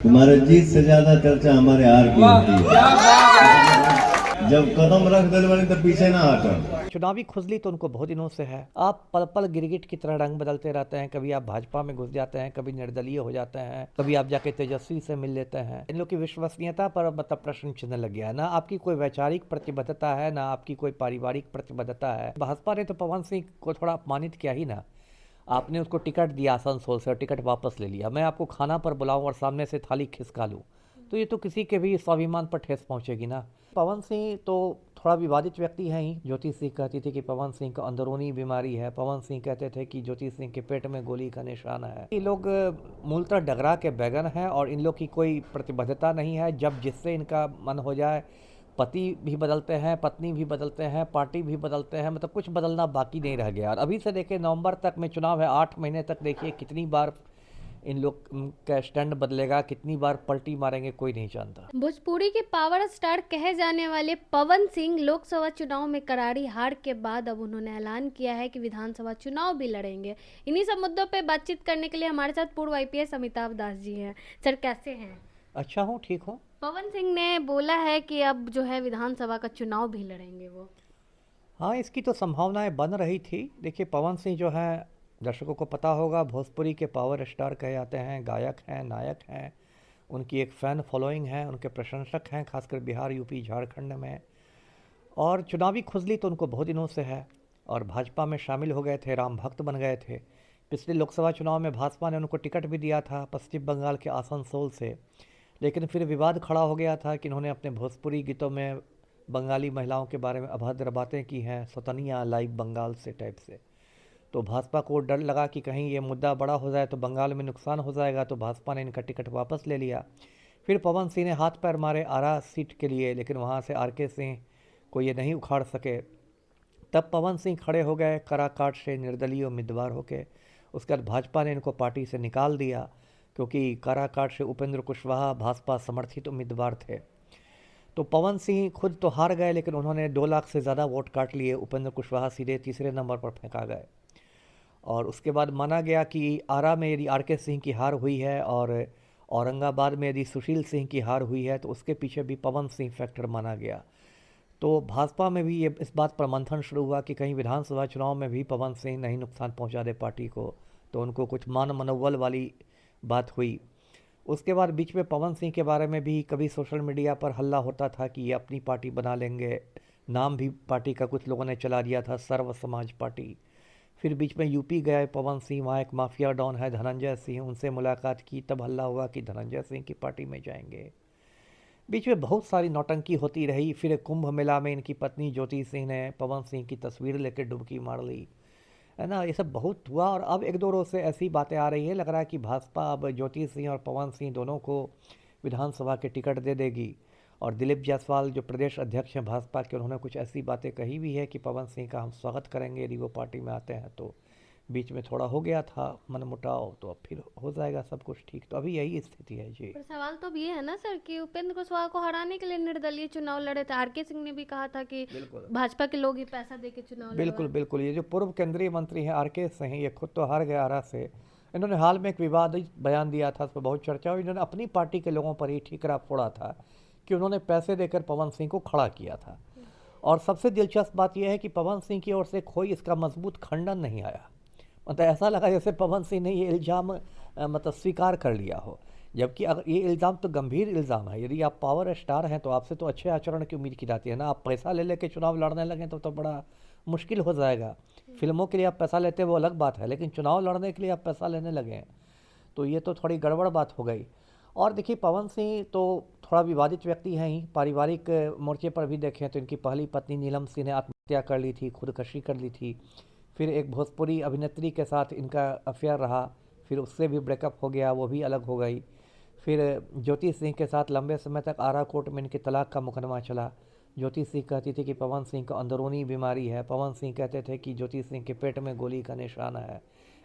तुम्हारे जीत से ज्यादा चर्चा हमारे हार की होती है। जब कदम रख दिल वाली तो पीछे ना हटो। चुनावी खुजली तो उनको बहुत दिनों से है। आप पल पल गिरगिट की तरह रंग बदलते रहते हैं। कभी आप भाजपा में घुस जाते हैं, कभी निर्दलीय हो जाते हैं, कभी आप जाके तेजस्वी से मिल लेते हैं। इन लोग की विश्वसनीयता पर मतलब प्रश्न चिन्ह लग गया है। ना आपकी कोई वैचारिक प्रतिबद्धता है, ना आपकी कोई पारिवारिक प्रतिबद्धता है। भाजपा ने तो पवन सिंह को थोड़ा अपमानित किया ही ना। आपने उसको टिकट दिया आसनसोल से और टिकट वापस ले लिया। मैं आपको खाना पर बुलाऊं और सामने से थाली खिसका लूं, तो ये तो किसी के भी स्वाभिमान पर ठेस पहुंचेगी ना। पवन सिंह तो थोड़ा विवादित व्यक्ति हैं ही। ज्योति सिंह कहती थी कि पवन सिंह को अंदरूनी बीमारी है। पवन सिंह कहते थे कि ज्योति सिंह के पेट में गोली का निशान है। ये लोग मूलतः डगरा के बैगन हैं और इन लोग की कोई प्रतिबद्धता नहीं है। जब जिससे इनका मन हो जाए, पति भी बदलते हैं, पत्नी भी बदलते हैं, पार्टी भी बदलते हैं, मतलब कुछ बदलना बाकी नहीं रह गया। और अभी से देखिए नवंबर तक में चुनाव है, 8 महीने तक देखिए कितनी बार इन लोग का स्टैंड बदलेगा, कितनी बार पलटी मारेंगे, कोई नहीं जानता। भोजपुरी के पावर स्टार कहे जाने वाले पवन सिंह लोकसभा चुनाव में करारी हार के बाद अब उन्होंने ऐलान किया है कि विधानसभा चुनाव भी लड़ेंगे। इन्हीं सब मुद्दों पे बातचीत करने के लिए हमारे साथ पूर्व आईपीएस अमिताभ दास जी हैं। सर कैसे हैं? अच्छा हूँ, ठीक हूँ। पवन सिंह ने बोला है कि अब जो है विधानसभा का चुनाव भी लड़ेंगे वो। हाँ, इसकी तो संभावनाएं बन रही थी। देखिए पवन सिंह जो है, दर्शकों को पता होगा, भोजपुरी के पावर स्टार कहे जाते हैं, गायक हैं, नायक हैं। उनकी एक फ़ैन फॉलोइंग है, उनके प्रशंसक हैं, खासकर बिहार, यूपी, झारखंड में। और चुनावी खुजली तो उनको बहुत दिनों से है और भाजपा में शामिल हो गए थे, राम भक्त बन गए थे। पिछले लोकसभा चुनाव में भाजपा ने उनको टिकट भी दिया था पश्चिम बंगाल के आसनसोल से, लेकिन फिर विवाद खड़ा हो गया था कि इन्होंने अपने भोजपुरी गीतों में बंगाली महिलाओं के बारे में अभद्र बातें की हैं, सौतनिया लाइव बंगाल से टाइप से। तो भाजपा को डर लगा कि कहीं ये मुद्दा बड़ा हो जाए तो बंगाल में नुकसान हो जाएगा, तो भाजपा ने इनका टिकट वापस ले लिया। फिर पवन सिंह ने हाथ पैर मारे आरा सीट के लिए, लेकिन वहाँ से आरके सिंह को ये नहीं उखाड़ सके। तब पवन सिंह खड़े हो गए कराकाट से निर्दलीय उम्मीदवार होके। उसके बाद भाजपा ने इनको पार्टी से निकाल दिया, क्योंकि काराकाट से उपेंद्र कुशवाहा भाजपा समर्थित उम्मीदवार थे। तो पवन सिंह खुद तो हार गए, लेकिन उन्होंने 2 लाख से ज़्यादा वोट काट लिए। उपेंद्र कुशवाहा सीधे तीसरे नंबर पर फेंका गए। और उसके बाद माना गया कि आरा में यदि आरके सिंह की हार हुई है और औरंगाबाद में यदि सुशील सिंह की हार हुई है, तो उसके पीछे भी पवन सिंह फैक्टर माना गया। तो भाजपा में भी ये इस बात पर मंथन शुरू हुआ कि कहीं विधानसभा चुनाव में भी पवन सिंह नहीं नुकसान पहुंचा दे पार्टी को। तो उनको कुछ मान मनोबल वाली बात हुई। उसके बाद बीच में पवन सिंह के बारे में भी कभी सोशल मीडिया पर हल्ला होता था कि ये अपनी पार्टी बना लेंगे। नाम भी पार्टी का कुछ लोगों ने चला दिया था, सर्व समाज पार्टी। फिर बीच में यूपी गए पवन सिंह, वहाँ एक माफिया डॉन है धनंजय सिंह, उनसे मुलाकात की, तब हल्ला हुआ कि धनंजय सिंह की पार्टी में जाएंगे। बीच में बहुत सारी नौटंकी होती रही। फिर कुंभ मेला में इनकी पत्नी ज्योति सिंह ने पवन सिंह की तस्वीर लेकर डुबकी मार ली, है ना। ये सब बहुत हुआ और अब 1-2 रोज से ऐसी बातें आ रही है, लग रहा है कि भाजपा अब ज्योति सिंह और पवन सिंह दोनों को विधानसभा के टिकट दे देगी। और दिलीप जायसवाल जो प्रदेश अध्यक्ष हैं भाजपा के, उन्होंने कुछ ऐसी बातें कही भी है कि पवन सिंह का हम स्वागत करेंगे यदि वो पार्टी में आते हैं। तो बीच में थोड़ा हो गया था मनमुटाव, तो अब फिर हो जाएगा सब कुछ ठीक। तो अभी यही स्थिति है जी। पर सवाल तो अब ये है ना सर कि उपेंद्र कुशवाहा को हराने के लिए निर्दलीय चुनाव लड़े थे। आरके सिंह ने भी कहा था कि भाजपा के लोग ही पैसा दे के चुनाव बिल्कुल बिल्कुल। ये जो पूर्व केंद्रीय मंत्री हैं आरके सिंह, ये खुद तो हार गए आरा से। इन्होंने हाल में एक विवादित बयान दिया था, उस पर बहुत चर्चा हुई। इन्होंने अपनी पार्टी के लोगों पर ही ठीकरा फोड़ा था कि उन्होंने पैसे देकर पवन सिंह को खड़ा किया था। और सबसे दिलचस्प बात यह है कि पवन सिंह की ओर से कोई इसका मजबूत खंडन नहीं आया। मतलब ऐसा लगा जैसे पवन सिंह ने ये इल्ज़ाम मतलब स्वीकार कर लिया हो, जबकि अगर ये इल्ज़ाम तो गंभीर इल्ज़ाम है। यदि आप पावर स्टार हैं तो आपसे तो अच्छे आचरण की उम्मीद की जाती है ना। आप पैसा ले लेके चुनाव लड़ने लगें तो बड़ा मुश्किल हो जाएगा। फिल्मों के लिए आप पैसा लेते हैं वो अलग बात है, लेकिन चुनाव लड़ने के लिए आप पैसा लेने लगे, तो ये तो थोड़ी गड़बड़ बात हो गई। और देखिए पवन सिंह तो थोड़ा विवादित व्यक्ति हैं ही। पारिवारिक मोर्चे पर भी देखें तो इनकी पहली पत्नी नीलम सिंह ने आत्महत्या कर ली थी, खुदकशी कर ली थी। फिर एक भोजपुरी अभिनेत्री के साथ इनका अफेयर रहा, फिर उससे भी ब्रेकअप हो गया, वो भी अलग हो गई। फिर ज्योति सिंह के साथ लंबे समय तक आरा कोर्ट में इनके तलाक का मुकदमा चला। ज्योति सिंह कहती थी कि पवन सिंह को अंदरूनी बीमारी है। पवन सिंह कहते थे कि ज्योति सिंह के पेट में गोली का निशान है।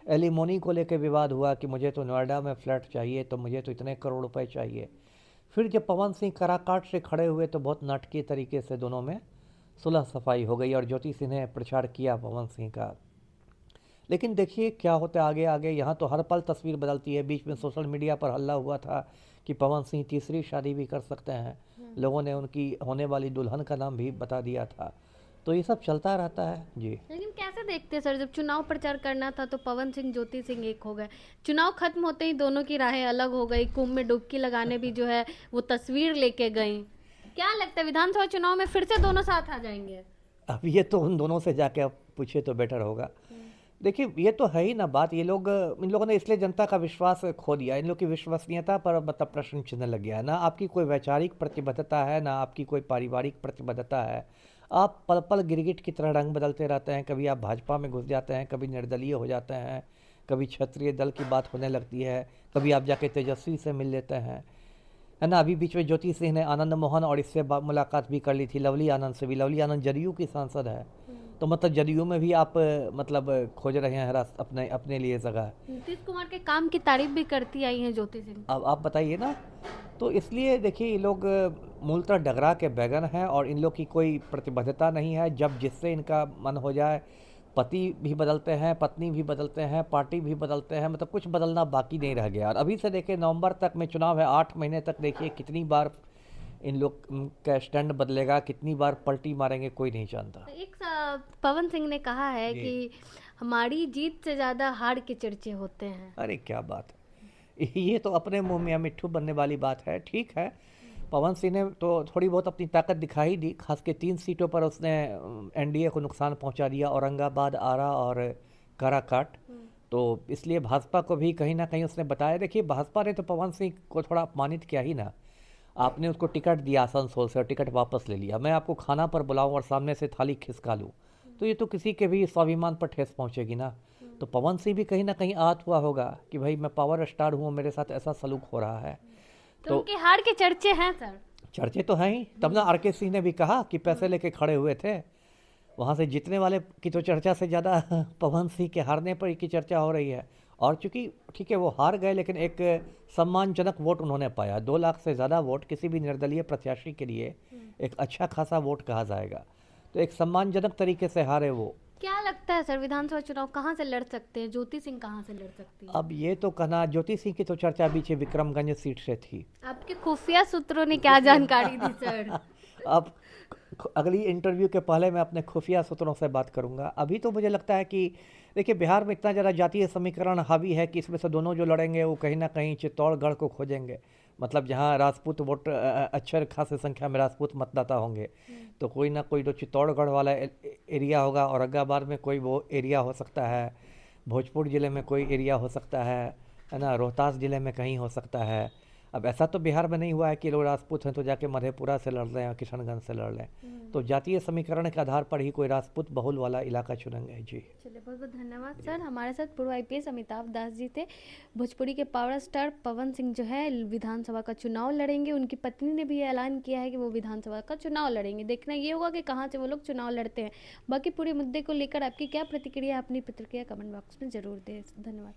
एलिमोनी को लेकर विवाद हुआ कि मुझे तो नोएडा में फ्लैट चाहिए, तो मुझे तो इतने करोड़ रुपए चाहिए। फिर जब पवन सिंह कराकाट से खड़े हुए तो बहुत नाटकीय तरीके से दोनों में सुलह सफाई हो गई और ज्योति सिंह ने प्रचार किया पवन सिंह का। लेकिन देखिए क्या होता है आगे आगे। यहाँ तो हर पल तस्वीर बदलती है। बीच में सोशल मीडिया पर हल्ला हुआ था कि पवन सिंह तीसरी शादी भी कर सकते हैं। लोगों ने उनकी होने वाली दुल्हन का नाम भी बता दिया था। तो ये सब चलता रहता है जी। लेकिन कैसे देखते हैं सर, जब चुनाव प्रचार करना था तो पवन सिंह ज्योति सिंह एक हो गए, चुनाव खत्म होते ही दोनों की राहें अलग हो गई, कुंभ में डुबकी लगाने भी जो है वो तस्वीर लेके गई। क्या लगता है विधानसभा चुनाव में फिर से दोनों साथ आ जाएंगे? अब ये तो उन दोनों से जाके आप पूछे तो बेटर होगा। देखिए ये तो है ही ना बात, इन लोगों ने इसलिए जनता का विश्वास खो दिया, इन लोग की विश्वसनीयता पर मतलब प्रश्न चिन्ह लग गया। ना आपकी कोई वैचारिक प्रतिबद्धता है, ना आपकी कोई पारिवारिक प्रतिबद्धता है। आप पल पल गिरगिट की तरह रंग बदलते रहते हैं। कभी आप भाजपा में घुस जाते हैं, कभी निर्दलीय हो जाते हैं, कभी क्षत्रिय दल की बात होने लगती है, कभी आप जाके तेजस्वी से मिल लेते हैं, है ना। अभी बीच में ज्योति सिंह ने आनंद मोहन और इससे मुलाकात भी कर ली थी, लवली आनंद से भी। लवली आनंद जदयू की सांसद है, तो मतलब जदयू में भी आप मतलब खोज रहे हैं अपने लिए जगह। नीतीश कुमार के काम की तारीफ भी करती आई हैं ज्योति सिंह। अब आप बताइए ना। तो इसलिए देखिए ये लोग मूलतः डगरा के बैगन हैं और इन लोग की कोई प्रतिबद्धता नहीं है। जब जिससे इनका मन हो जाए, पति भी बदलते हैं, पत्नी भी बदलते हैं, पार्टी भी बदलते हैं, मतलब कुछ बदलना बाकी नहीं रह गया। और अभी से देखिए नवंबर तक में चुनाव है, 8 महीने तक देखिए कितनी बार इन लोग का स्टैंड बदलेगा, कितनी बार पलटी मारेंगे, कोई नहीं जानता। एक पवन सिंह ने कहा है कि हमारी जीत से ज्यादा हार के चर्चे होते हैं। अरे क्या बात है, ये तो अपने मुंह में मिट्ठू बनने वाली बात है। ठीक है, पवन सिंह ने तो थोड़ी बहुत अपनी ताकत दिखाई दी, खास के 3 सीटों पर उसने एनडीए को नुकसान पहुंचा दिया, औरंगाबाद, आरा और काराकाट। तो इसलिए भाजपा को भी कहीं ना कहीं उसने बताया। देखिए भाजपा ने तो पवन सिंह को थोड़ा अपमानित किया ही ना। आपने उसको टिकट दिया आसनसोल से और टिकट वापस ले लिया। मैं आपको खाना पर बुलाऊं और सामने से थाली खिसका लूँ, तो ये तो किसी के भी स्वाभिमान पर ठेस पहुंचेगी ना। तो पवन सिंह भी कहीं ना कहीं आहत हुआ होगा कि भाई मैं पावर स्टार हूँ, मेरे साथ ऐसा सलूक हो रहा है। तो उनके हार के चर्चे हैं सर। चर्चे तो हैं ही, तब ना आरके सिंह ने भी कहा कि पैसे लेके खड़े हुए थे, वहाँ से जीतने वाले की तो चर्चा से ज़्यादा पवन सिंह के हारने पर की चर्चा हो रही है। और चूंकि ठीक है वो हार गए, लेकिन एक सम्मानजनक वोट उन्होंने पाया। 2 लाख से ज़्यादा वोट किसी भी निर्दलीय प्रत्याशी के लिए एक अच्छा खासा वोट कहा जाएगा। तो एक सम्मानजनक तरीके से हारे वो। क्या लगता है सर विधानसभा चुनाव कहाँ से लड़ सकते हैं, ज्योति सिंह कहाँ से लड़ सकती है? अब ये तो कहना, ज्योति सिंह की तो चर्चा बीच विक्रमगंज सीट से थी। आपके खुफिया सूत्रों ने क्या जानकारी दी सर? अब अगली इंटरव्यू के पहले मैं अपने खुफिया सूत्रों से बात करूंगा। अभी तो मुझे लगता है कि देखिए बिहार में इतना ज़्यादा जातीय समीकरण हावी है कि इसमें से दोनों जो लड़ेंगे वो कहीं ना कहीं चित्तौड़गढ़ को खोजेंगे। मतलब जहां राजपूत वोट अच्छे खासी संख्या में राजपूत मतदाता होंगे, तो कोई ना कोई तो चित्तौड़गढ़ वाला एरिया होगा, औरंगाबाद में कोई वो एरिया हो सकता है, भोजपुर ज़िले में कोई एरिया हो सकता है ना, रोहतास ज़िले में कहीं हो सकता है। अब ऐसा तो बिहार में नहीं हुआ है कि लोग राजपूत हैं तो जाके मधेपुरा से लड़ लें या किशनगंज से लड़ लें। तो जातीय समीकरण के आधार पर ही कोई राजपूत बहुल वाला इलाका चुनेंगे जी। चलिए बहुत बहुत धन्यवाद सर। हमारे साथ पूर्व आईपीएस अमिताभ दास जी थे। भोजपुरी के पावर स्टार पवन सिंह जो है विधानसभा का चुनाव लड़ेंगे। उनकी पत्नी ने भी ऐलान किया है कि वो विधानसभा का चुनाव लड़ेंगे। देखना ये होगा कि कहाँ से वो लोग चुनाव लड़ते हैं। बाकी पूरे मुद्दे को लेकर आपकी क्या प्रतिक्रिया, अपनी प्रतिक्रिया कमेंट बॉक्स में जरूर दें। धन्यवाद।